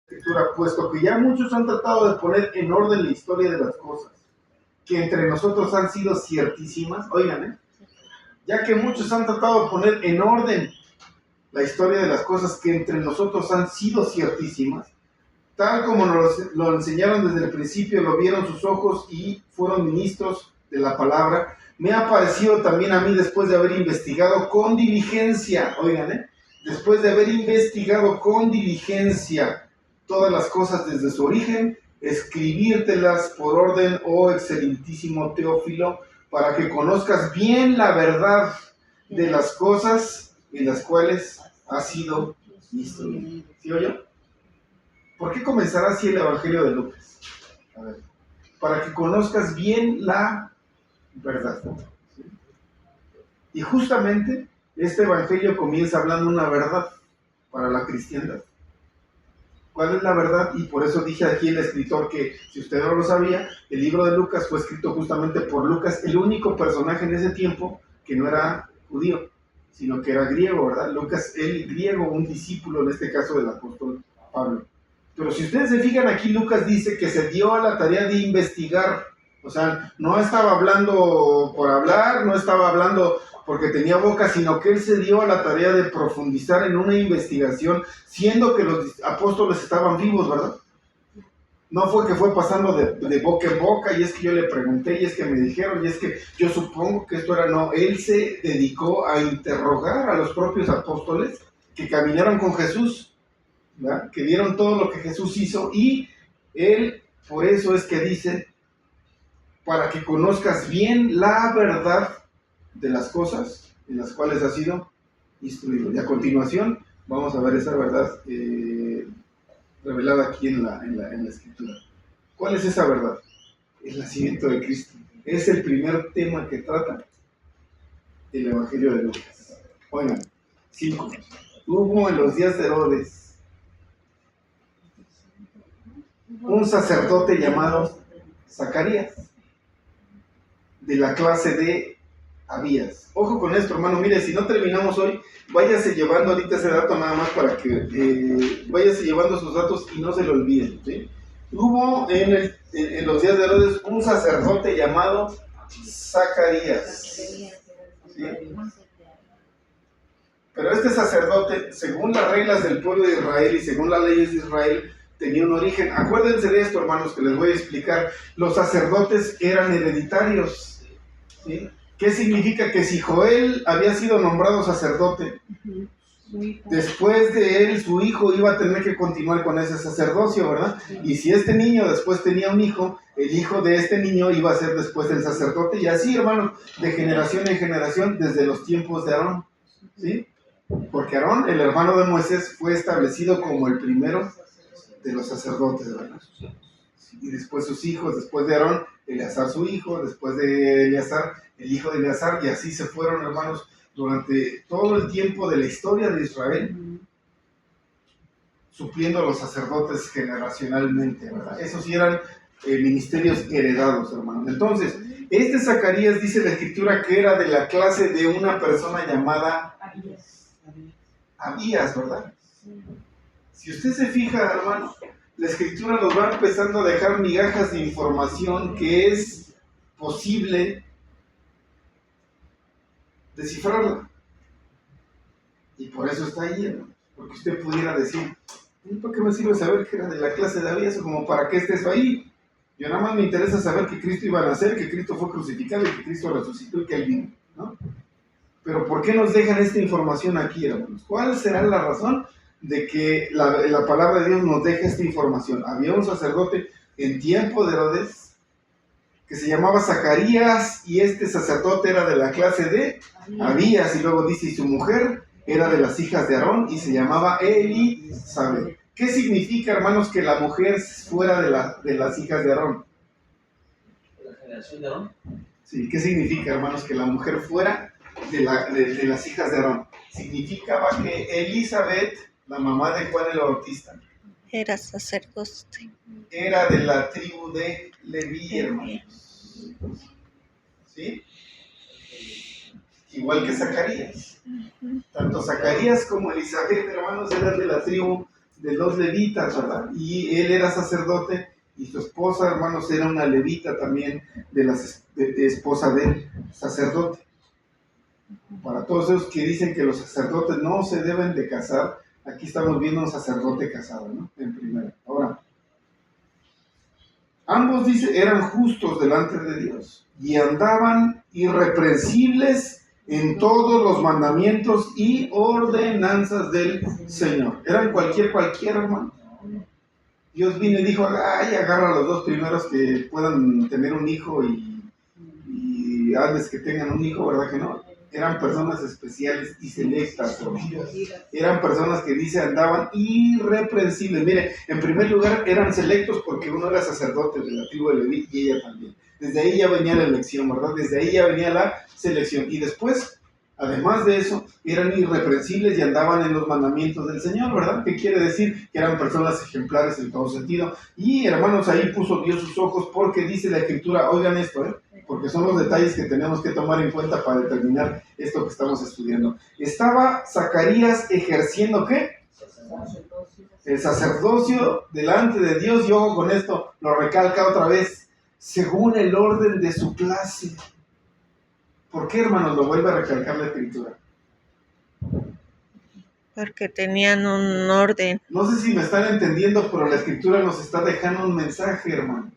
Escritura, puesto que ya muchos han tratado de poner en orden la historia de las cosas, que entre nosotros han sido ciertísimas, oigan, ya que muchos han tratado de poner en orden la historia de las cosas que entre nosotros han sido ciertísimas, tal como nos lo enseñaron desde el principio, lo vieron sus ojos y fueron ministros de la palabra, me ha parecido también a mí, después de haber investigado con diligencia, oigan, después de haber investigado con diligencia todas las cosas desde su origen, escribírtelas por orden, oh excelentísimo Teófilo, para que conozcas bien la verdad de las cosas en las cuales has sido instruido. ¿Sí oyó? ¿Por qué comenzará así el Evangelio de Lucas? A ver, para que conozcas bien la verdad. ¿Sí? Y justamente este Evangelio comienza hablando una verdad para la cristiandad. ¿Cuál es la verdad? Y por eso dije aquí el escritor que, si usted no lo sabía, el libro de Lucas fue escrito justamente por Lucas, el único personaje en ese tiempo que no era judío, sino que era griego, ¿verdad? Lucas, el griego, un discípulo en este caso del apóstol Pablo. Pero si ustedes se fijan aquí, Lucas dice que se dio a la tarea de investigar, o sea, no estaba hablando por hablar, no estaba hablando porque tenía boca, sino que él se dio a la tarea de profundizar en una investigación, siendo que los apóstoles estaban vivos, ¿verdad? No fue que fue pasando de boca en boca, y es que yo le pregunté, y es que me dijeron, y es que yo supongo que esto era, no, él se dedicó a interrogar a los propios apóstoles que caminaron con Jesús, ¿verdad? Que vieron todo lo que Jesús hizo, y él, por eso es que dice, para que conozcas bien la verdad de las cosas en las cuales has sido instruido. Y a continuación vamos a ver esa verdad revelada aquí en la Escritura. ¿Cuál es esa verdad? El nacimiento de Cristo. Es el primer tema que trata el Evangelio de Lucas. Oigan, 5. Hubo en los días de Herodes un sacerdote llamado Zacarías, de la clase de Abías. Ojo con esto, hermano. Mire, si no terminamos hoy, váyase llevando ahorita ese dato nada más para que váyase llevando sus datos y no se lo olviden, ¿sí? Hubo en los días de Herodes un sacerdote llamado Zacarías, ¿sí? Pero este sacerdote, según las reglas del pueblo de Israel y según las leyes de Israel, tenía un origen. Acuérdense de esto, hermanos, que les voy a explicar. Los sacerdotes eran hereditarios, ¿sí? ¿Qué significa? Que si Joel había sido nombrado sacerdote, después de él, su hijo iba a tener que continuar con ese sacerdocio, ¿verdad? Y si este niño después tenía un hijo, el hijo de este niño iba a ser después el sacerdote, y así, hermano, de generación en generación, desde los tiempos de Aarón, ¿sí? Porque Aarón, el hermano de Moisés, fue establecido como el primero de los sacerdotes, ¿verdad? Y después sus hijos, después de Aarón, Eleazar su hijo, después de Eleazar, el hijo de Eleazar, y así se fueron, hermanos, durante todo el tiempo de la historia de Israel, supliendo a los sacerdotes generacionalmente, ¿verdad? Esos sí eran ministerios heredados, hermanos. Entonces, este Zacarías, dice la Escritura, que era de la clase de una persona llamada Abías, ¿verdad? Si usted se fija, hermano, la Escritura nos va empezando a dejar migajas de información que es posible descifrarla. Y por eso está ahí, hermano. Porque usted pudiera decir, ¿para qué me sirve saber que era de la clase de Abías? O como, ¿para qué está eso ahí? Yo nada más me interesa saber que Cristo iba a nacer, que Cristo fue crucificado y que Cristo resucitó y que Él vino, ¿no? Pero ¿por qué nos dejan esta información aquí, hermanos? ¿Cuál será la razón de que la palabra de Dios nos deje esta información? Había un sacerdote en tiempo de Herodes que se llamaba Zacarías, y este sacerdote era de la clase de Abías, y luego dice, y su mujer era de las hijas de Aarón y se llamaba Elisabet. ¿Qué significa, hermanos, que la mujer fuera de las hijas de Aarón? ¿La generación de Aarón? Sí, ¿qué significa, hermanos, que la mujer fuera de las hijas de Aarón? Significaba que Elisabet, la mamá de Juan el Bautista, era sacerdote, era de la tribu de Leví, hermanos. ¿Sí? Igual que Zacarías. Tanto Zacarías como Elisabet, hermanos, eran de la tribu de los levitas, ¿verdad? Y él era sacerdote y su esposa, hermanos, era una levita también, de esposa del sacerdote. Para todos esos que dicen que los sacerdotes no se deben de casar, aquí estamos viendo un sacerdote casado, ¿no? En primera. Ahora, ambos, dice, eran justos delante de Dios y andaban irreprensibles en todos los mandamientos y ordenanzas del Señor. Eran cualquiera, hermano. Dios vino y dijo, ay, agarra a los dos primeros que puedan tener un hijo y hazles que tengan un hijo, ¿verdad que no? Eran personas especiales y selectas por Dios. Eran personas que dice andaban irreprensibles. Mire, en primer lugar eran selectos porque uno era sacerdote de la tribu de Leví y ella también. Desde ahí ya venía la elección, ¿verdad? Desde ahí ya venía la selección. Y después, además de eso, eran irreprensibles y andaban en los mandamientos del Señor, ¿verdad? ¿Qué quiere decir? Que eran personas ejemplares en todo sentido. Y hermanos, ahí puso Dios sus ojos porque dice la Escritura, oigan esto, porque son los detalles que tenemos que tomar en cuenta para determinar esto que estamos estudiando. Estaba Zacarías ejerciendo, ¿qué? El sacerdocio delante de Dios, y ojo con esto, lo recalca otra vez, según el orden de su clase. ¿Por qué, hermanos, lo vuelve a recalcar la Escritura? Porque tenían un orden. No sé si me están entendiendo, pero la Escritura nos está dejando un mensaje, hermanos.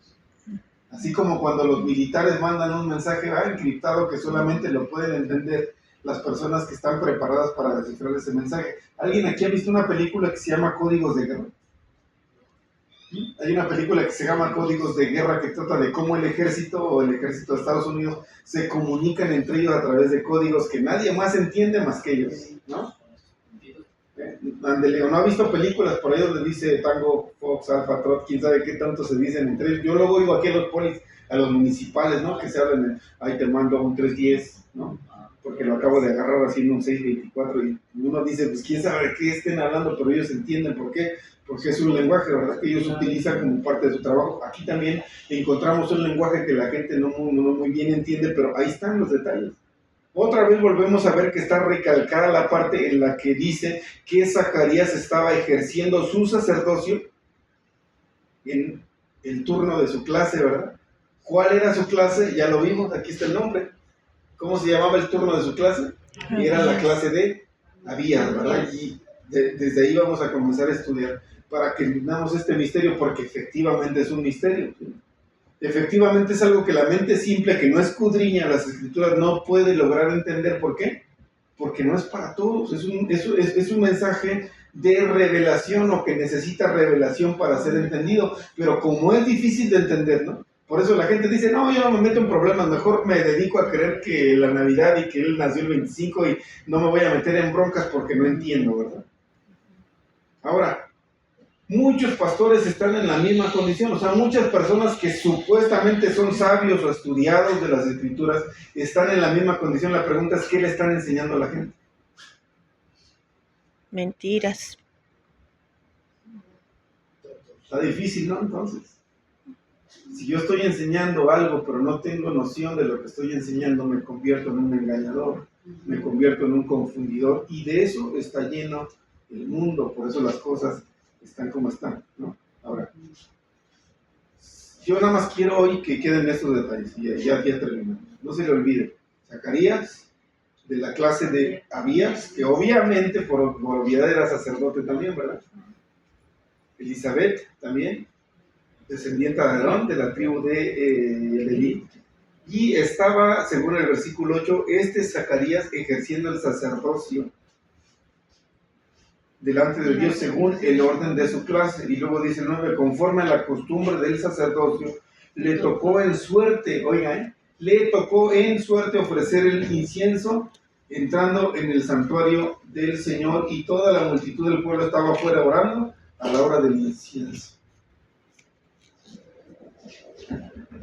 Así como cuando los militares mandan un mensaje encriptado que solamente lo pueden entender las personas que están preparadas para descifrar ese mensaje. ¿Alguien aquí ha visto una película que se llama Códigos de Guerra? ¿Sí? Hay una película que se llama Códigos de Guerra que trata de cómo el ejército de Estados Unidos se comunican entre ellos a través de códigos que nadie más entiende más que ellos, ¿no? ¿O no ha visto películas por ahí donde dice Tango, Fox, Alfa, Trot, quién sabe qué tanto se dicen entre ellos? Yo luego oigo aquí a los polis, a los municipales, ¿no? Que se hablan, ahí te mando un 310, ¿no? Porque lo acabo de agarrar haciendo un 624 y uno dice, pues quién sabe de qué estén hablando, pero ellos entienden por qué, porque es un lenguaje, ¿verdad? Que ellos utilizan como parte de su trabajo. Aquí también encontramos un lenguaje que la gente no muy bien entiende, pero ahí están los detalles. Otra vez volvemos a ver que está recalcada la parte en la que dice que Zacarías estaba ejerciendo su sacerdocio en el turno de su clase, ¿verdad? ¿Cuál era su clase? Ya lo vimos, aquí está el nombre. ¿Cómo se llamaba el turno de su clase? Era la clase de Abías, ¿verdad? Y desde ahí vamos a comenzar a estudiar para que entendamos este misterio, porque efectivamente es un misterio, ¿sí? Efectivamente es algo que la mente simple, que no escudriña las Escrituras, no puede lograr entender. ¿Por qué? Porque no es para todos. Es un mensaje de revelación o que necesita revelación para ser entendido. Pero como es difícil de entender, ¿no? Por eso la gente dice, no, yo no me meto en problemas, mejor me dedico a creer que la Navidad y que él nació el 25 y no me voy a meter en broncas porque no entiendo, ¿verdad? Ahora, muchos pastores están en la misma condición, o sea, muchas personas que supuestamente son sabios o estudiados de las Escrituras están en la misma condición. La pregunta es, ¿qué le están enseñando a la gente? Mentiras. Está difícil, ¿no? Entonces, si yo estoy enseñando algo, pero no tengo noción de lo que estoy enseñando, me convierto en un engañador, me convierto en un confundidor, y de eso está lleno el mundo. Por eso las cosas están como están, ¿no? Ahora, yo nada más quiero hoy que queden estos detalles y ya terminamos. No se le olvide, Zacarías, de la clase de Abías, que obviamente por obviedad era sacerdote también, ¿verdad? Elizabeth también, descendiente de Aarón, de la tribu de Leví. Y estaba, según el versículo 8, Zacarías ejerciendo el sacerdocio delante de Dios según el orden de su clase. Y luego dice el 9, conforme a la costumbre del sacerdocio, le tocó en suerte, oigan, le tocó en suerte ofrecer el incienso entrando en el santuario del Señor, y toda la multitud del pueblo estaba afuera orando a la hora del incienso.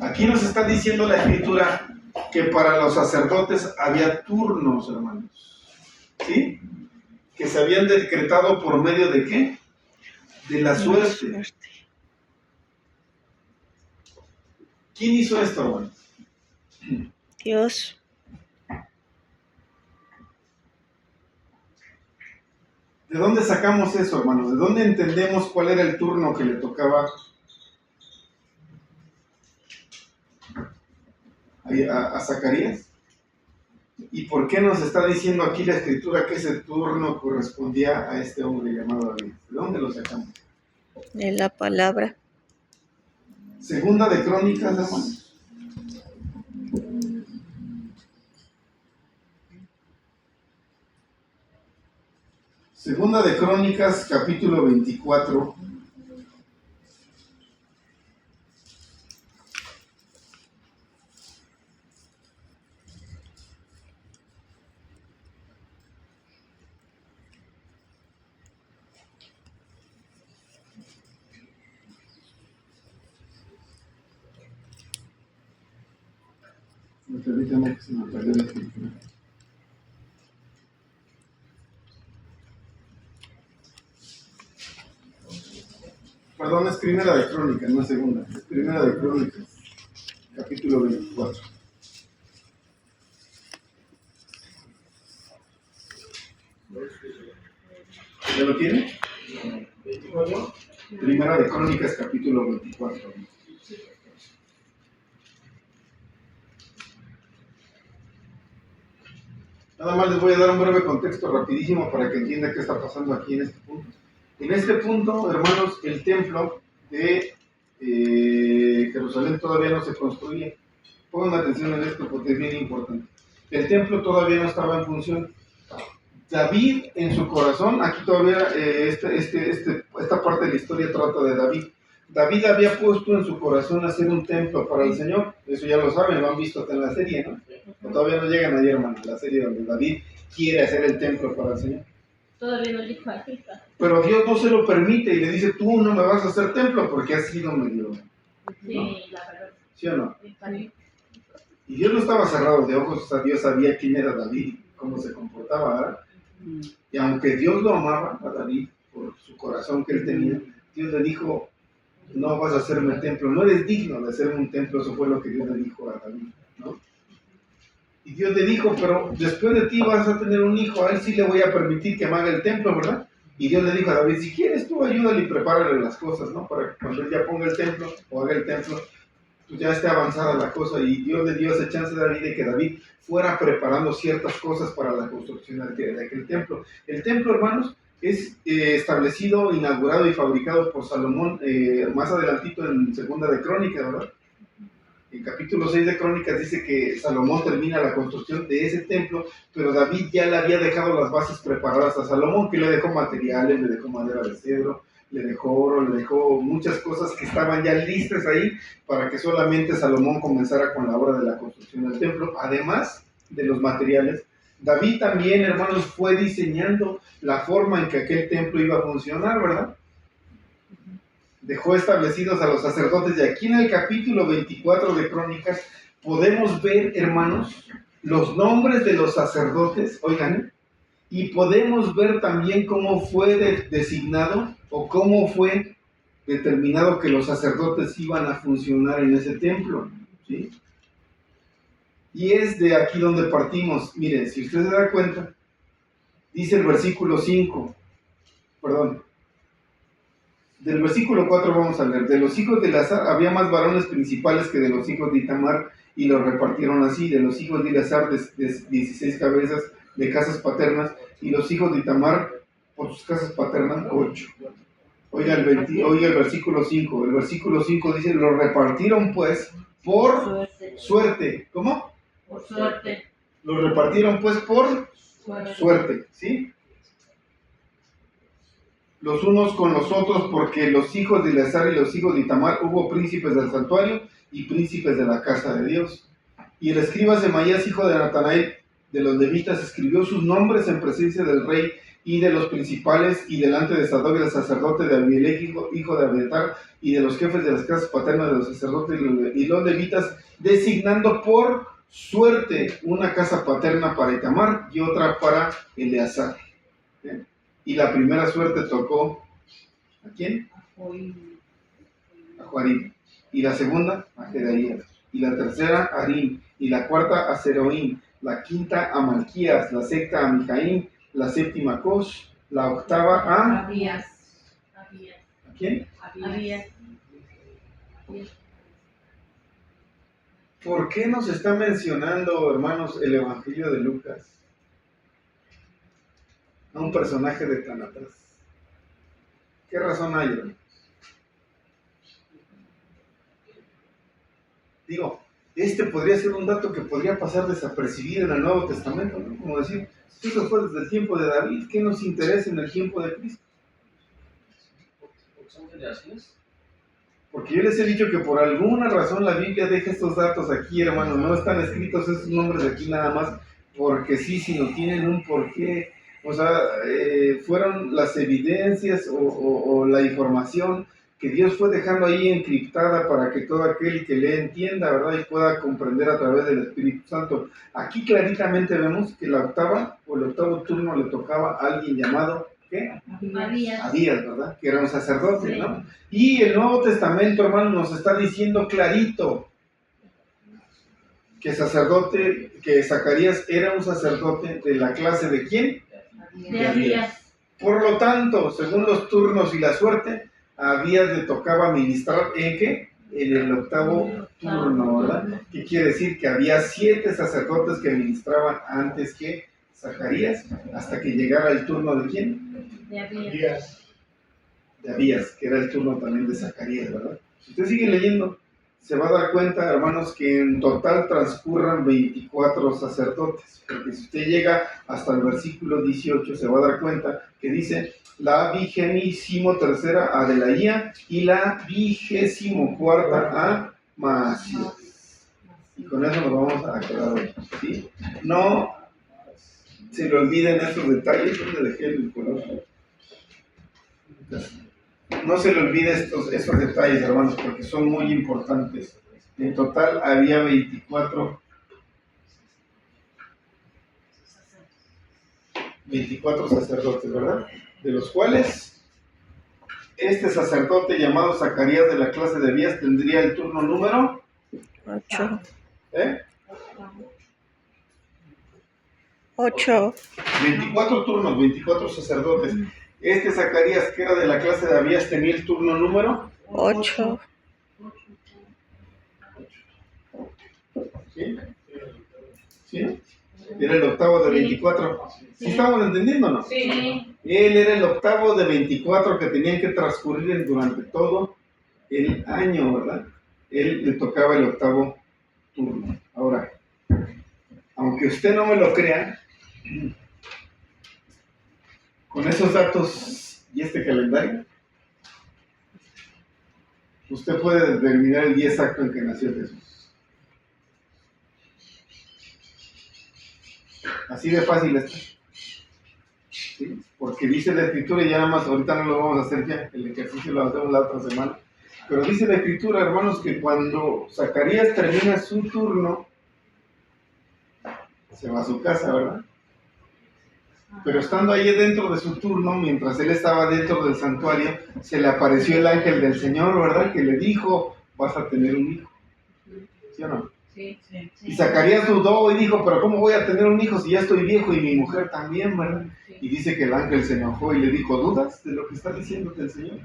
Aquí nos está diciendo la Escritura que para los sacerdotes había turnos, hermanos, ¿sí? Que se habían decretado por medio de ¿qué? De la suerte. ¿Quién hizo esto, hermanos? Dios. ¿De dónde sacamos eso, hermanos? ¿De dónde entendemos cuál era el turno que le tocaba a Zacarías? ¿Y por qué nos está diciendo aquí la escritura que ese turno correspondía a este hombre llamado David? ¿De dónde lo sacamos? De la palabra. Segunda de Crónicas, hermanos. Segunda de Crónicas, capítulo 24. Permítame que se me perdió la escritura. Perdón, es primera de Crónicas, no es segunda. Es primera de Crónicas, capítulo 24. ¿Ya lo tiene? Primera de Crónicas, capítulo 24. Nada más les voy a dar un breve contexto rapidísimo para que entiendan qué está pasando aquí en este punto. En este punto, hermanos, el templo de Jerusalén todavía no se construía. Pongan atención en esto porque es bien importante. El templo todavía no estaba en función. David en su corazón, aquí todavía esta parte de la historia trata de David. David había puesto en su corazón hacer un templo para el Señor. Eso ya lo saben, lo han visto hasta en la serie, ¿no? O todavía no llegan ahí, hermano, la serie donde David quiere hacer el templo para el Señor. Todavía no dijo aquí. Pero Dios no se lo permite y le dice, tú no me vas a hacer templo porque has sido medio... Sí, ¿no? la verdad. ¿Sí o no? Sí. Y Dios no estaba cerrado de ojos, o sea, Dios sabía quién era David, cómo se comportaba, ¿verdad? Y aunque Dios lo amaba a David por su corazón que él tenía, Dios le dijo, no vas a hacerme templo, no eres digno de hacerme un templo. Eso fue lo que Dios le dijo a David, ¿no? Y Dios le dijo, pero después de ti vas a tener un hijo, a él sí le voy a permitir que me haga el templo, ¿verdad? Y Dios le dijo a David, si quieres tú ayúdale y prepárale las cosas, ¿no? Para que cuando él ya ponga el templo o haga el templo, pues ya esté avanzada la cosa. Y Dios le dio esa chance a David de que David fuera preparando ciertas cosas para la construcción de aquel templo. El templo, hermanos, es establecido, inaugurado y fabricado por Salomón más adelantito en Segunda de Crónicas, ¿verdad? En capítulo 6 de Crónicas dice que Salomón termina la construcción de ese templo, pero David ya le había dejado las bases preparadas a Salomón, que le dejó materiales, le dejó madera de cedro, le dejó oro, le dejó muchas cosas que estaban ya listas ahí para que solamente Salomón comenzara con la obra de la construcción del templo, además de los materiales. David también, hermanos, fue diseñando la forma en que aquel templo iba a funcionar, ¿verdad? Dejó establecidos a los sacerdotes. Y aquí en el capítulo 24 de Crónicas podemos ver, hermanos, los nombres de los sacerdotes, oigan, y podemos ver también cómo fue designado o cómo fue determinado que los sacerdotes iban a funcionar en ese templo, ¿sí? Y es de aquí donde partimos. Miren, si usted se da cuenta, dice el versículo 5, perdón, del versículo 4 vamos a leer. De los hijos de Eleazar había más varones principales que de los hijos de Itamar, y los repartieron así: de los hijos de Eleazar de 16 cabezas de casas paternas, y los hijos de Itamar por sus casas paternas 8. Oiga el versículo 5. El versículo 5 dice, los repartieron pues por suerte. ¿Cómo? Por suerte. Los repartieron pues por suerte, ¿sí? Los unos con los otros, porque los hijos de Eleazar y los hijos de Itamar hubo príncipes del santuario y príncipes de la casa de Dios. Y el escriba Semaías, hijo de Natanael, de los levitas, escribió sus nombres en presencia del rey y de los principales, y delante de Sadoc el sacerdote, de Abimelech, hijo de Abiatar, y de los jefes de las casas paternas de los sacerdotes y los levitas, designando por suerte una casa paterna para Itamar y otra para Eleazar. ¿Bien? Y la primera suerte tocó, ¿a quién? A Joarim. Y la segunda, a Jedaías. Y la tercera, a Arim. Y la cuarta, a Seroim. La quinta, a Malquías. La sexta, a Mijaín. La séptima, a Cos. La octava a... Abías. ¿A quién? Abías. ¿Por qué nos está mencionando, hermanos, el Evangelio de Lucas? A un personaje de tan atrás. ¿Qué razón hay, hermanos? Digo, este podría ser un dato que podría pasar desapercibido en el Nuevo Testamento, ¿no? Como decir, esto fue desde el tiempo de David, ¿qué nos interesa en el tiempo de Cristo? Porque son generaciones. Porque yo les he dicho que por alguna razón la Biblia deja estos datos aquí, hermano, no están escritos esos nombres aquí nada más porque sí, sino tienen un porqué. O sea, fueron las evidencias o la información que Dios fue dejando ahí encriptada para que todo aquel que le entienda, ¿verdad? Y pueda comprender a través del Espíritu Santo. Aquí claritamente vemos que la octava o el octavo turno le tocaba a alguien llamado, ¿qué? Abías. Abías, ¿verdad? Que era un sacerdote, ¿no? Y el Nuevo Testamento, hermano, nos está diciendo clarito que Zacarías era un sacerdote de la clase de ¿quién? De Abías. Por lo tanto, según los turnos y la suerte, a Abías le tocaba ministrar ¿en qué? En el octavo turno, ¿verdad? ¿Qué quiere decir? Que había 7 sacerdotes que ministraban antes que Zacarías, hasta que llegara el turno de ¿quién? De Abías. De Abías, que era el turno también de Zacarías, ¿verdad? Si usted sigue leyendo, se va a dar cuenta, hermanos, que en total transcurran 24 sacerdotes, porque si usted llega hasta el versículo 18, se va a dar cuenta que dice la 23ª a Delaía y la 24ª a Maasías. Y con eso nos vamos a quedar hoy, ¿sí? No se le olviden estos detalles, donde dejé el color. No se le olvide estos detalles, hermanos, porque son muy importantes. En total había 24 sacerdotes, ¿verdad? De los cuales este sacerdote llamado Zacarías de la clase de Abías tendría el turno número 8. ¿eh? 8. 24 turnos, 24 sacerdotes. Este Zacarías, que era de la clase de Abías, tenía el turno número 8. ¿Sí? ¿Sí? Era el octavo de 24. ¿Sí estamos entendiendo o no? Sí. Él era el octavo de 24 que tenían que transcurrir durante todo el año, ¿verdad? Él le tocaba el octavo turno. Ahora, aunque usted no me lo crea, con esos datos y este calendario, usted puede determinar el día exacto en que nació Jesús. Así de fácil está. ¿Sí? Porque dice la Escritura, y ya nada más, ahorita no lo vamos a hacer ya, el ejercicio lo hacemos la otra semana, pero dice la Escritura, hermanos, que cuando Zacarías termina su turno, se va a su casa, ¿verdad? Pero estando ahí dentro de su turno, mientras él estaba dentro del santuario, se le apareció el ángel del Señor, ¿verdad? Que le dijo, vas a tener un hijo. ¿Sí o no? Sí. Y Zacarías dudó y dijo, pero ¿cómo voy a tener un hijo si ya estoy viejo y mi mujer también, ¿verdad? Y dice que el ángel se enojó y le dijo, ¿dudas de lo que está diciéndote el Señor?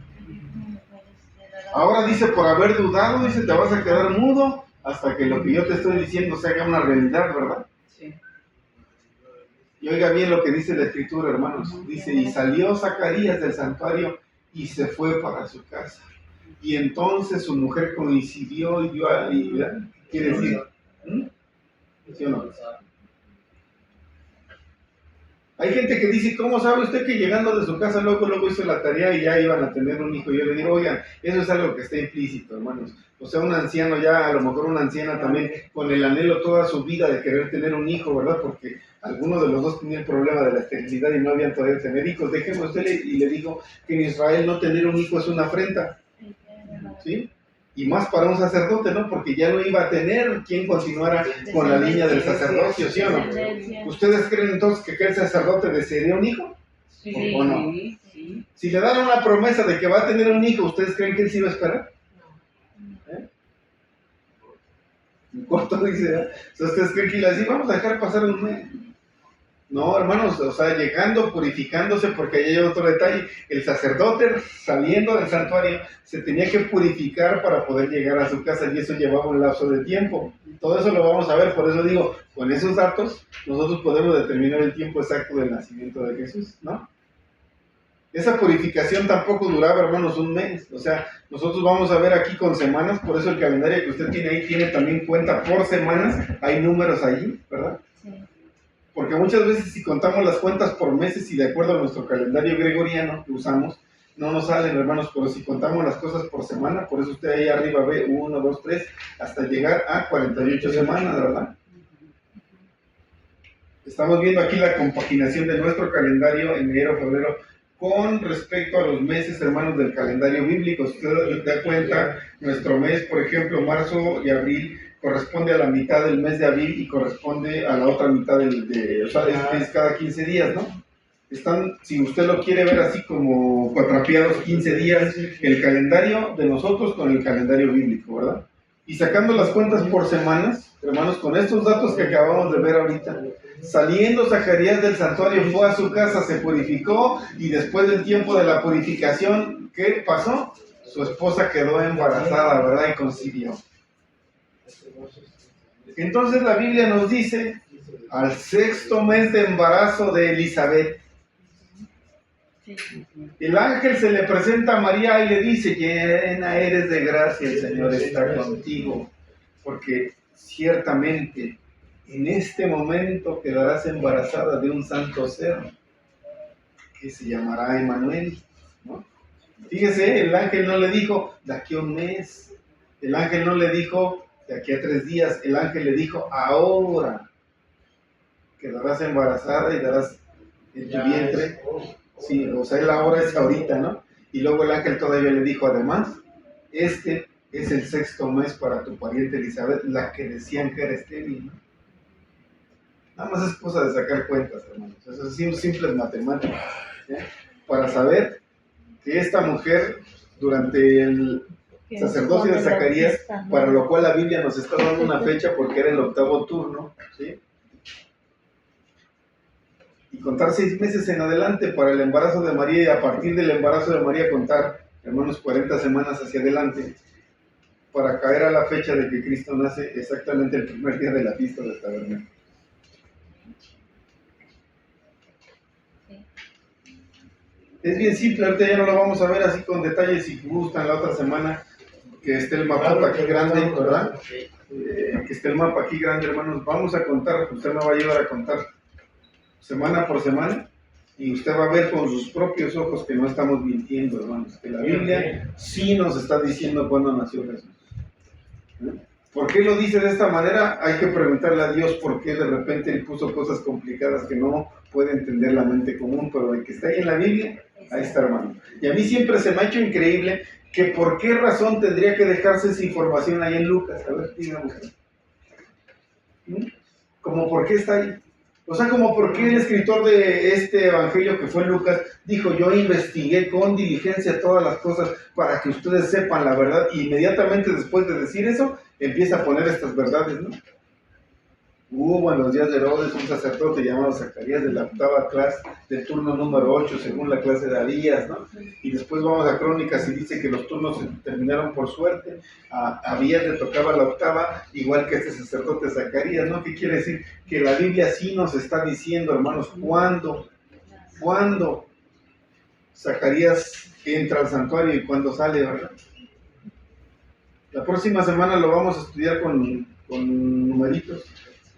Ahora dice, por haber dudado, dice, te vas a quedar mudo hasta que lo que yo te estoy diciendo se haga una realidad, ¿verdad? Sí. Y oiga bien lo que dice la Escritura, hermanos. Dice, y salió Zacarías del santuario y se fue para su casa. Y entonces su mujer coincidió y dio a ¿verdad? ¿Qué quiere decir? ¿Sí o no? Hay gente que dice, ¿cómo sabe usted que llegando de su casa luego hizo la tarea y ya iban a tener un hijo? Yo le digo, oigan, eso es algo que está implícito, hermanos. O sea, un anciano ya, a lo mejor una anciana también, con el anhelo toda su vida de querer tener un hijo, ¿verdad? Porque alguno de los dos tenía el problema de la esterilidad y no habían podido tener hijos. Déjeme usted y le dijo que en Israel no tener un hijo es una afrenta, ¿sí? Y más para un sacerdote, ¿no? Porque ya no iba a tener quien continuara con la línea del sacerdocio, ¿sí o no? ¿Ustedes creen entonces que aquel sacerdote desearía un hijo? Sí. ¿O no? Sí. Si le dan una promesa de que va a tener un hijo, ¿ustedes creen que él se iba a esperar? En corto dice, ¿eh? ¿Ustedes creen que le decía, vamos a dejar pasar un mes? No, hermanos, o sea, llegando, purificándose, porque ahí hay otro detalle. El sacerdote saliendo del santuario se tenía que purificar para poder llegar a su casa y eso llevaba un lapso de tiempo. Todo eso lo vamos a ver, por eso digo, con esos datos nosotros podemos determinar el tiempo exacto del nacimiento de Jesús, ¿no? Esa purificación tampoco duraba, hermanos, un mes. O sea, nosotros vamos a ver aquí con semanas, por eso el calendario que usted tiene ahí tiene también cuenta por semanas, hay números allí, ¿verdad? Sí. Porque muchas veces si contamos las cuentas por meses y de acuerdo a nuestro calendario gregoriano que usamos, no nos salen, hermanos, pero si contamos las cosas por semana, por eso usted ahí arriba ve 1, 2, 3, hasta llegar a 48 semanas, ¿verdad? Estamos viendo aquí la compaginación de nuestro calendario enero, febrero, con respecto a los meses, hermanos, del calendario bíblico. Si usted da cuenta, nuestro mes, por ejemplo, marzo y abril, corresponde a la mitad del mes de abril y corresponde a la otra mitad o sea, es cada 15 días, ¿no? Están, si usted lo quiere ver así como cuatrapeados 15 días, el calendario de nosotros con el calendario bíblico, ¿verdad? Y sacando las cuentas por semanas, hermanos, con estos datos que acabamos de ver ahorita, saliendo Zacarías del santuario, fue a su casa, se purificó y después del tiempo de la purificación, ¿qué pasó? Su esposa quedó embarazada, ¿verdad? Y concibió. Entonces la Biblia nos dice, al 6º mes de embarazo de Elizabeth, el ángel se le presenta a María y le dice, llena eres de gracia, el Señor está contigo, porque ciertamente en este momento quedarás embarazada de un santo ser que se llamará Emmanuel, ¿no? Fíjese, el ángel no le dijo de aquí a un mes, el ángel no le dijo de aquí a 3 días, el ángel le dijo ahora quedarás embarazada y darás en tu vientre. Sí, o sea, el ahora es ahorita, ¿no? Y luego el ángel todavía le dijo, además, este es el 6º mes para tu pariente Elizabeth, la que decían que era estéril, ¿no? Nada más es cosa de sacar cuentas, hermanos. Eso es simples matemáticas, ¿eh? Para saber que esta mujer, durante el sacerdocio de Zacarías, para lo cual la Biblia nos está dando una fecha porque era el 8º turno, ¿sí? Y contar 6 meses en adelante para el embarazo de María y a partir del embarazo de María contar, hermanos, 40 semanas hacia adelante para caer a la fecha de que Cristo nace exactamente el primer día de la fiesta del tabernáculo. Es bien simple, ahorita ya no lo vamos a ver así con detalles, si gustan la otra semana que esté el mapa aquí grande, ¿verdad? Que esté el mapa aquí grande, hermanos, vamos a contar, usted me va a ayudar a contar semana por semana, y usted va a ver con sus propios ojos que no estamos mintiendo, hermanos, que la Biblia sí nos está diciendo cuándo nació Jesús. ¿Por qué lo dice de esta manera? Hay que preguntarle a Dios por qué de repente Él puso cosas complicadas que no puede entender la mente común, pero el que está ahí en la Biblia, ahí está, hermano. Y a mí siempre se me ha hecho increíble que por qué razón tendría que dejarse esa información ahí en Lucas. A ver, dígame. ¿Cómo por qué está ahí? O sea, como por qué el escritor de este evangelio que fue Lucas dijo, yo investigué con diligencia todas las cosas para que ustedes sepan la verdad, y inmediatamente después de decir eso, empieza a poner estas verdades, ¿no? Hubo en los días de Herodes un sacerdote llamado Zacarías de la 8ª clase, del turno número 8, según la clase de Abías, ¿no? Y después vamos a Crónicas y dice que los turnos se terminaron por suerte, a Abías le tocaba la 8ª, igual que este sacerdote Zacarías, ¿no? ¿Qué quiere decir? Que la Biblia sí nos está diciendo, hermanos, cuándo Zacarías entra al santuario y cuándo sale, ¿verdad? La próxima semana lo vamos a estudiar con numeritos,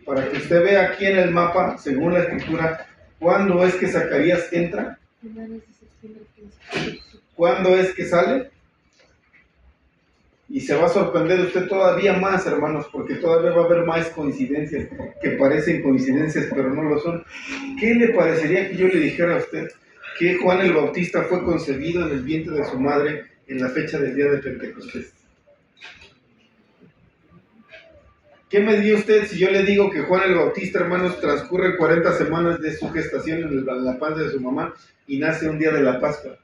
para que usted vea aquí en el mapa, según la escritura, cuándo es que Zacarías entra, cuándo es que sale, y se va a sorprender usted todavía más, hermanos, porque todavía va a haber más coincidencias, que parecen coincidencias, pero no lo son. ¿Qué le parecería que yo le dijera a usted que Juan el Bautista fue concebido en el vientre de su madre en la fecha del día de Pentecostés? ¿Qué me diría usted si yo le digo que Juan el Bautista, hermanos, transcurre 40 semanas de su gestación en la panza de su mamá y nace un día de la Pascua?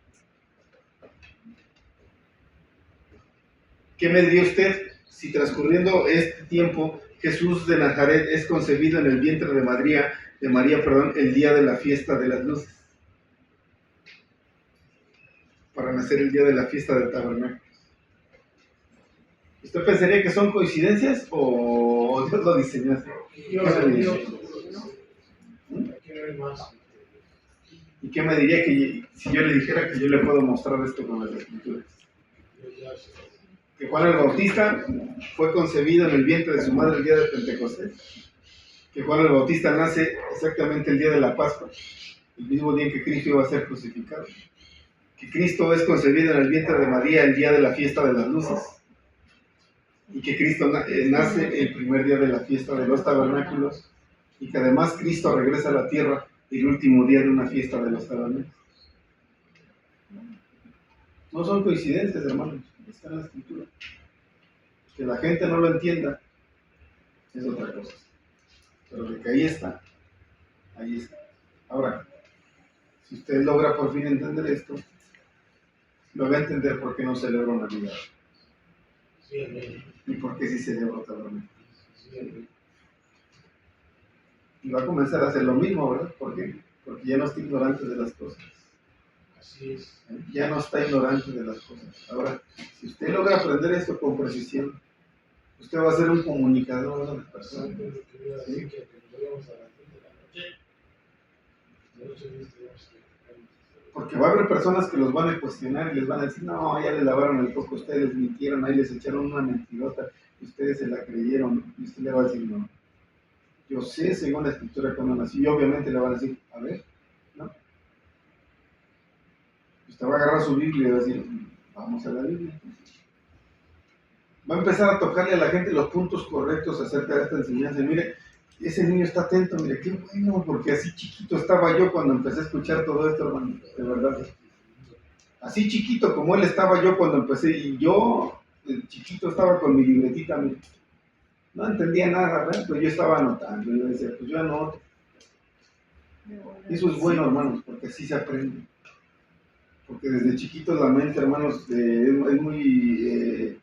¿Qué me diría usted si transcurriendo este tiempo Jesús de Nazaret es concebido en el vientre de María de María, perdón, el día de la fiesta de las luces. Para nacer el día de la fiesta del tabernáculo. ¿Usted pensaría que son coincidencias o Dios lo diseñó así? Yo ¿Qué me diría? aquí no hay más. ¿Y qué me diría si yo le dijera que yo le puedo mostrar esto con las escrituras? Que Juan el Bautista fue concebido en el vientre de su madre el día de Pentecostés. Que Juan el Bautista nace exactamente el día de la Pascua, el mismo día en que Cristo iba a ser crucificado. Que Cristo es concebido en el vientre de María el día de la fiesta de las luces. Y que Cristo nace el primer día de la fiesta de los tabernáculos. Y que además Cristo regresa a la tierra el último día de una fiesta de los tabernáculos. No son coincidencias, hermanos, está en la escritura. Que la gente no lo entienda es otra cosa. Pero de que ahí está, ahí está. Ahora, si usted logra por fin entender esto, lo va a entender por qué no celebra Navidad. Sí, amén. Y por qué sí celebra tabernáculos. Sí, amén. Y va a comenzar a hacer lo mismo, ¿verdad? ¿Por qué? Porque ya no está ignorante de las cosas. Así es. Ya no está ignorante de las cosas. Ahora, si usted logra aprender esto con precisión, usted va a ser un comunicador de las personas. Santo, lo que voy a decir que nos vayamos a las 10 de la noche. De noche tenemos que Porque va a haber personas que los van a cuestionar y les van a decir, no, ya les lavaron el coco, ustedes les mintieron, ahí les echaron una mentirota, y ustedes se la creyeron, y usted le va a decir, no. Yo sé, según la escritura, cuando nací, y obviamente le van a decir, a ver, ¿no? Usted va a agarrar su Biblia y va a decir, vamos a la Biblia. Va a empezar a tocarle a la gente los puntos correctos acerca de esta enseñanza. Y mire, ese niño está atento, mire, qué bueno, porque así chiquito estaba yo cuando empecé a escuchar todo esto, hermano, de verdad. Así chiquito como él estaba yo cuando empecé, y yo, chiquito, estaba con mi libretita, mire. No entendía nada, ¿verdad? Pero yo estaba anotando, y yo decía, pues yo anoto. Eso es bueno, hermanos, porque así se aprende. Porque desde chiquitos la mente, hermanos, es muy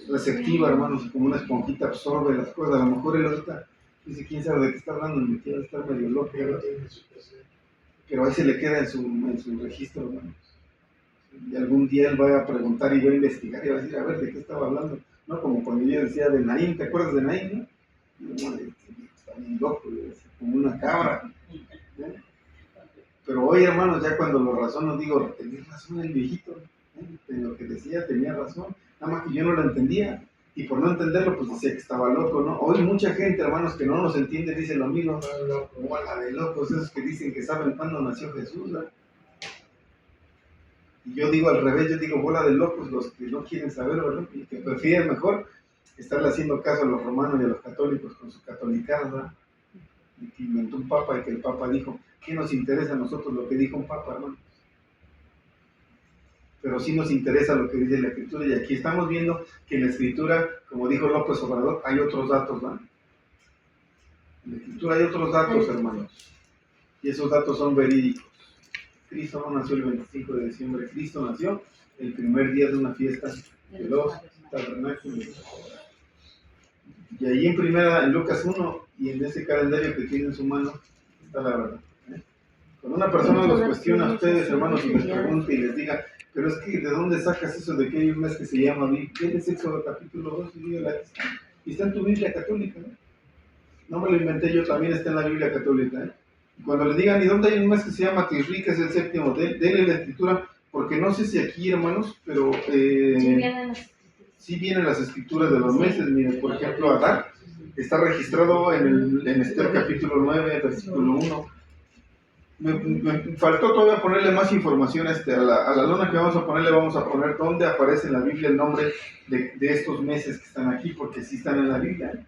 receptiva, hermanos, y como una esponjita absorbe las cosas. A lo mejor él ahorita dice, quién sabe de qué está hablando, me quiere estar medio loco, ¿verdad? Pero ahí se le queda en su registro, hermanos. Y algún día él va a preguntar y va a investigar y va a decir, a ver, ¿de qué estaba hablando? No, como cuando yo decía de Naín, ¿te acuerdas de Naín, no? Y, madre, está bien loco, como una cabra, ¿eh? Pero hoy, hermanos, ya cuando lo razono, digo, tenía razón el viejito, en lo que decía tenía razón, nada más que yo no lo entendía, y por no entenderlo, pues decía que estaba loco, ¿no? Hoy mucha gente, hermanos, que no nos entiende, dice lo mismo, bola de locos, esos que dicen que saben cuándo nació Jesús, ¿no? Y yo digo al revés, yo digo bola de locos, los que no quieren saber, ¿verdad? Y que prefieren mejor estarle haciendo caso a los romanos y a los católicos con su catolicada, ¿verdad? Y que inventó un papa y que el papa dijo, ¿qué nos interesa a nosotros lo que dijo un papa, hermano? Pero sí nos interesa lo que dice la escritura, y aquí estamos viendo que en la escritura, como dijo López Obrador, hay otros datos, ¿verdad? En la escritura hay otros datos, hermanos, y esos datos son verídicos. Cristo no nació el 25 de diciembre, Cristo nació el primer día de una fiesta de los tabernáculos. Y ahí en Lucas 1, y en ese calendario que tiene en su mano, está la verdad. Cuando una persona los cuestiona a ustedes, hermanos, y les pregunta y les diga, pero es que, ¿de dónde sacas eso de que hay un mes que se llama Biblia? ¿Tienes Éxodo capítulo 2? Y dígale, y está en tu Biblia católica, ¿no? No me lo inventé yo, también está en la Biblia católica, ¿eh? Y cuando le digan, ¿y dónde hay un mes que se llama Tisri, que es el séptimo? Dele la escritura, porque no sé si aquí, hermanos, pero sí vienen las escrituras de los meses. Miren, por ejemplo, Adar está registrado en Esther capítulo 9, versículo 1. Me faltó todavía ponerle más información a la lona que vamos a ponerle, vamos a poner dónde aparece en la Biblia el nombre de estos meses que están aquí, porque sí están en la Biblia.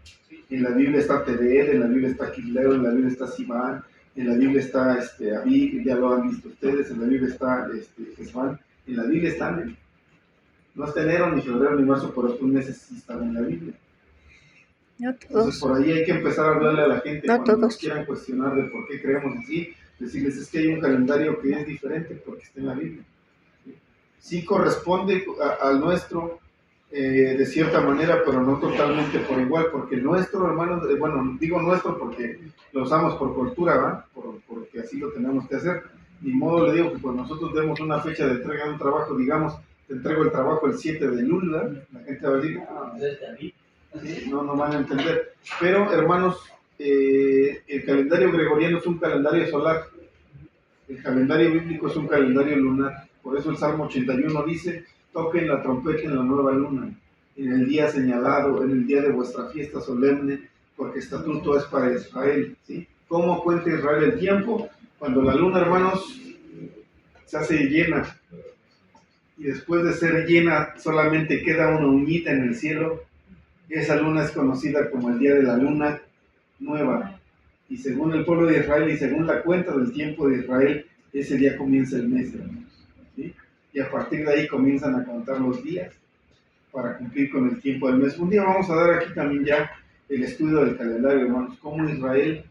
En la Biblia está Tebel, en la Biblia está Quisleo, en la Biblia está Sivan, en la Biblia está Abib, ya lo han visto ustedes, en la Biblia está Jesús, en la Biblia están, no está enero, ni febrero, ni marzo, pero estos meses sí están en la Biblia. No Entonces todos. por ahí hay que empezar a hablarle a la gente No cuando nos todos. quieran cuestionar de por qué creemos así, decirles es que hay un calendario que es diferente porque está en la Biblia. Sí corresponde al nuestro, de cierta manera, pero no totalmente por igual, porque nuestro, hermano, bueno, digo nuestro porque lo usamos por cultura, ¿va? Porque así lo tenemos que hacer. Ni modo le digo que pues nosotros demos una fecha de entrega de un trabajo, digamos, te entrego el trabajo el 7 de Lul, ¿verdad? La gente va a decir, "Ah, sí, no van a entender". Pero, hermanos, el calendario gregoriano es un calendario solar, el calendario bíblico es un calendario lunar. Por eso el Salmo 81 dice, toquen la trompeta en la nueva luna, en el día señalado, en el día de vuestra fiesta solemne, porque estatuto es para Israel. ¿Sí? ¿Cómo cuenta Israel el tiempo? Cuando la luna, hermanos, se hace llena, y después de ser llena solamente queda una uñita en el cielo, esa luna es conocida como el día de la luna nueva. Y según el pueblo de Israel y según la cuenta del tiempo de Israel, ese día comienza el mes, hermanos. ¿Sí? Y a partir de ahí comienzan a contar los días para cumplir con el tiempo del mes. Un día vamos a dar aquí también ya el estudio del calendario, hermanos, cómo Israel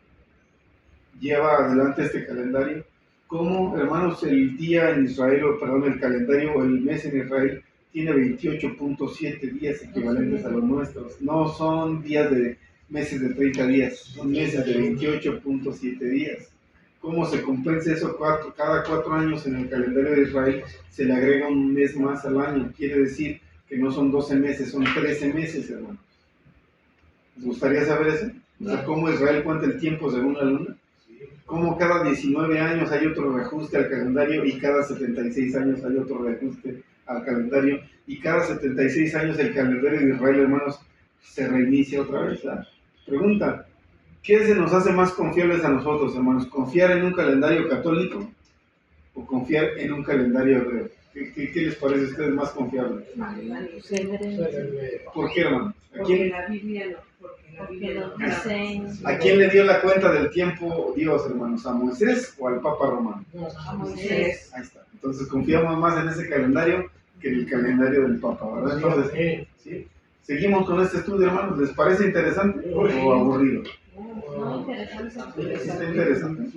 lleva adelante este calendario, cómo, hermanos, el día en Israel, o perdón, el calendario o el mes en Israel tiene 28.7 días equivalentes a los nuestros. No son días de meses de 30 días, son meses de 28.7 días. ¿Cómo se compensa eso? Cada 4 años en el calendario de Israel se le agrega un mes más al año. Quiere decir que no son 12 meses, son 13 meses, hermanos. ¿Les gustaría saber eso? O sea, ¿cómo Israel cuenta el tiempo según la luna? Como cada 19 años hay otro reajuste al calendario y cada 76 años hay otro reajuste al calendario y cada 76 años el calendario de Israel, hermanos, se reinicia otra vez. ¿Verdad? Pregunta, ¿qué se nos hace más confiables a nosotros, hermanos? ¿Confiar en un calendario católico o confiar en un calendario hebreo? ¿Qué les parece a ustedes más confiable? ¿Por qué, hermano? Porque la Biblia no, porque la Biblia no dicen. ¿A quién le dio la cuenta del tiempo Dios, hermanos? ¿A Moisés o al Papa Romano? a Moisés. Ahí está. Entonces confiamos más en ese calendario que en el calendario del Papa, ¿verdad? Entonces, ¿sí? Seguimos con este estudio, hermanos. ¿Les parece interesante o aburrido? No, interesante. Está interesante.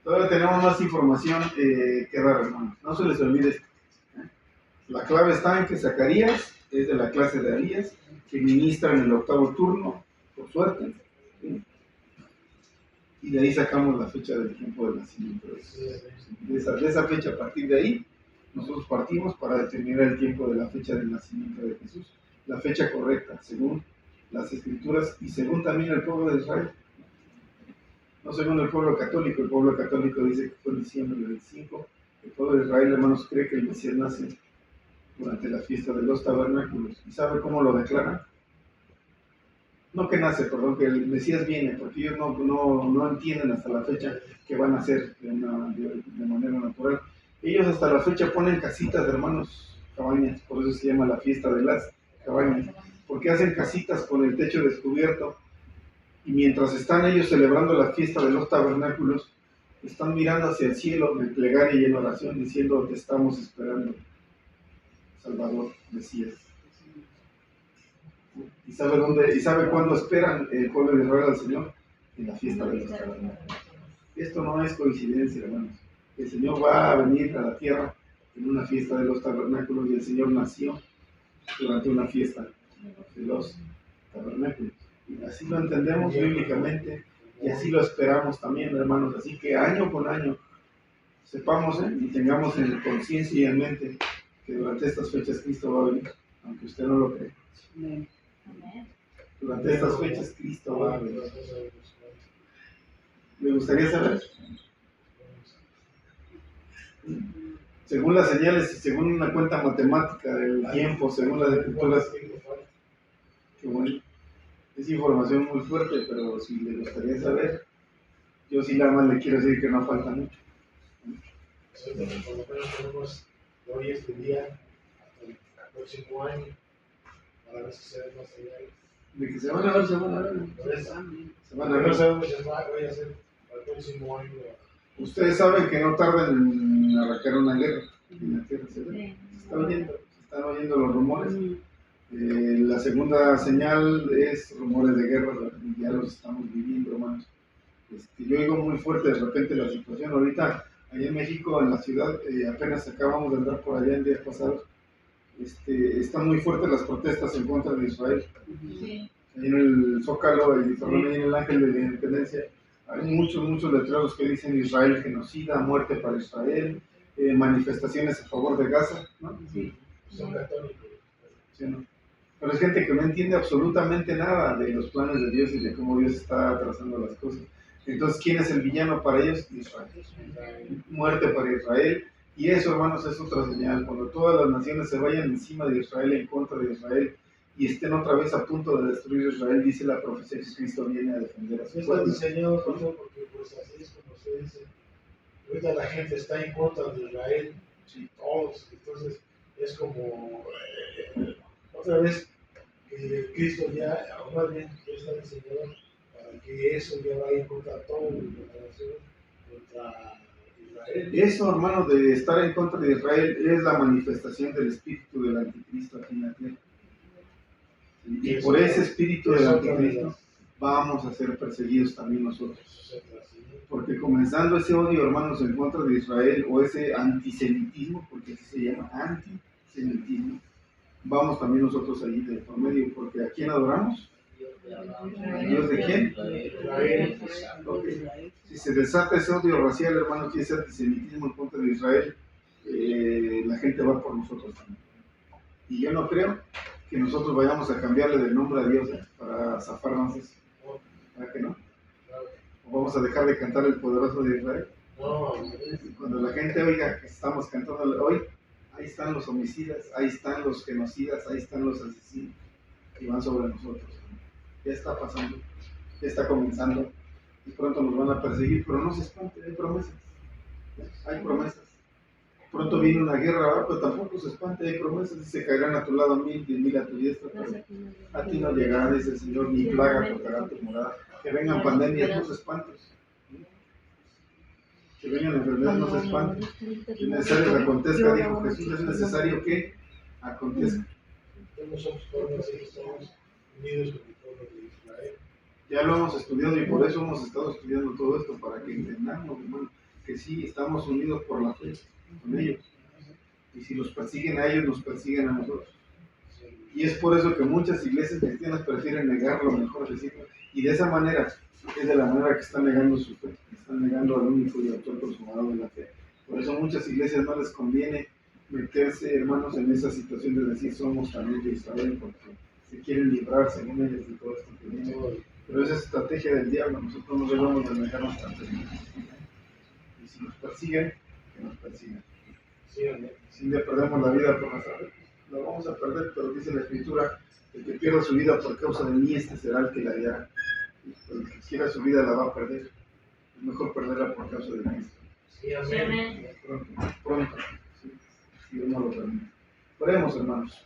Todavía tenemos más información que dar, hermanos. No se les olvide esto. La clave está en que Zacarías es de la clase de Abías, que ministra en el 8º turno, por suerte. ¿Sí? Y de ahí sacamos la fecha del tiempo del nacimiento de Jesús. De esa fecha, a partir de ahí, nosotros partimos para determinar el tiempo de la fecha del nacimiento de Jesús. La fecha correcta, según las Escrituras y según también el pueblo de Israel. No según el pueblo católico dice que fue en diciembre del 25. El pueblo de Israel, hermanos, cree que el Mesías nace durante la fiesta de los tabernáculos. ¿Y sabe cómo lo declaran? No que nace, perdón, que el Mesías viene, porque ellos no entienden hasta la fecha que van a nacer de manera natural. Ellos hasta la fecha ponen casitas, hermanos, cabañas, por eso se llama la fiesta de las cabañas, porque hacen casitas con el techo descubierto, y mientras están ellos celebrando la fiesta de los tabernáculos, están mirando hacia el cielo en plegaria y en oración, diciendo, te estamos esperando, Salvador, Mesías. ¿Y sabe cuándo esperan el pueblo de Israel al Señor? En la fiesta de los tabernáculos. Esto no es coincidencia, hermanos. El Señor va a venir a la tierra en una fiesta de los tabernáculos y el Señor nació durante una fiesta de los tabernáculos. Y así lo entendemos bíblicamente y así lo esperamos también, hermanos. Así que año con año sepamos y tengamos en conciencia y en mente que durante estas fechas Cristo va a venir, aunque usted no lo cree. Durante estas fechas Cristo va a venir. ¿Le gustaría saber? Según las señales y según una cuenta matemática del tiempo, según las escrituras, que bueno, es información muy fuerte, pero si le gustaría saber, yo sí nada más le quiero decir que no falta mucho. Por lo menos tenemos de hoy este día hasta el próximo año para ver si se ven más señales. De que se van a ver, se van a ver. Se van a ver. No sabemos si voy a hacer para el próximo año. Ustedes saben que no tardan en arrancar una guerra en la tierra. Se están oyendo los rumores. La segunda señal es rumores de guerra, ya los estamos viviendo, hermanos. Yo oigo muy fuerte de repente la situación. Ahorita, allá en México, en la ciudad, apenas acabamos de andar por allá en días pasados, están muy fuertes las protestas en contra de Israel. Sí. Ahí en el Zócalo, ahí en el Ángel de la Independencia, hay muchos letreros que dicen Israel genocida, muerte para Israel, manifestaciones a favor de Gaza, ¿no? Son católicos. Sí, ¿no? Pero es gente que no entiende absolutamente nada de los planes de Dios y de cómo Dios está trazando las cosas. Entonces, ¿quién es el villano para ellos? Israel. Muerte para Israel. Y eso, hermanos, es otra señal. Cuando todas las naciones se vayan encima de Israel, en contra de Israel, y estén otra vez a punto de destruir Israel, dice la profecía que Cristo viene a defender a su Está pueblo. diseñado por eso, porque pues así es como se dice. Ahorita la gente está en contra de Israel, sí, todos. Entonces es como otra vez que Cristo ya, o más bien, ya está diseñado para que eso ya vaya en contra de todo la nación, contra Israel. Eso, hermano, de estar en contra de Israel es la manifestación del espíritu del anticristo aquí en la tierra. Y por ese espíritu del anticristo vamos a ser perseguidos también nosotros. Porque comenzando ese odio, hermanos, en contra de Israel, o ese antisemitismo, porque así se llama, antisemitismo, vamos también nosotros ahí de por medio, porque ¿a quién adoramos? ¿A Dios de quién? Israel. Okay. Si se desata ese odio racial, hermanos, y ese antisemitismo en contra de Israel, la gente va por nosotros también. Y yo no creo que nosotros vayamos a cambiarle de nombre a Dios para zafarnos eso. ¿Verdad que no? ¿O vamos a dejar de cantar el poderoso de Israel? No, Cuando la gente oiga que estamos cantando hoy, ahí están los homicidas, ahí están los genocidas, ahí están los asesinos que van sobre nosotros. Ya está pasando, ya está comenzando y pronto nos van a perseguir, pero no se espante, hay promesas. Hay promesas. Pronto viene una guerra, ¿verdad? Pero tampoco se espante, hay promesas y se caerán a tu lado 1000, 10,000 a tu diestra, pero a ti no llegará, dice el Señor, ni plaga tocará tu morada. Que vengan pandemias, no se espantes. Que vengan enfermedades, no se espanten. Es necesario que acontezca, dijo Jesús, es necesario que acontezca. nosotros podemos decir que estamos unidos con el pueblo de Israel. Ya lo hemos estudiado y por eso hemos estado estudiando todo esto, para que entendamos, hermano, que sí estamos unidos por la fe con ellos. Y si los persiguen a ellos, nos persiguen a nosotros. Y es por eso que muchas iglesias cristianas prefieren negar lo mejor decirlo. Y de esa manera, es de la manera que están negando su fe, están negando al único y autor consumado de la fe. Por eso a muchas iglesias no les conviene meterse, hermanos, en esa situación de decir somos también de Israel, porque se quieren librar, según ellos, de todo esto que viene. Pero esa es estrategia del diablo, nosotros no debemos de negarnos tanto. Y si nos persiguen, que nos persigan. Sí, amén. Si le perdemos la vida por nuestra fe, la vamos a perder, pero dice la Escritura, el que pierda su vida por causa de mí, este será el que la hallará. El que quiera su vida la va a perder. Es mejor perderla por causa de Cristo. Sí, amén. Pronto, si Dios no lo permite. Oremos, hermanos.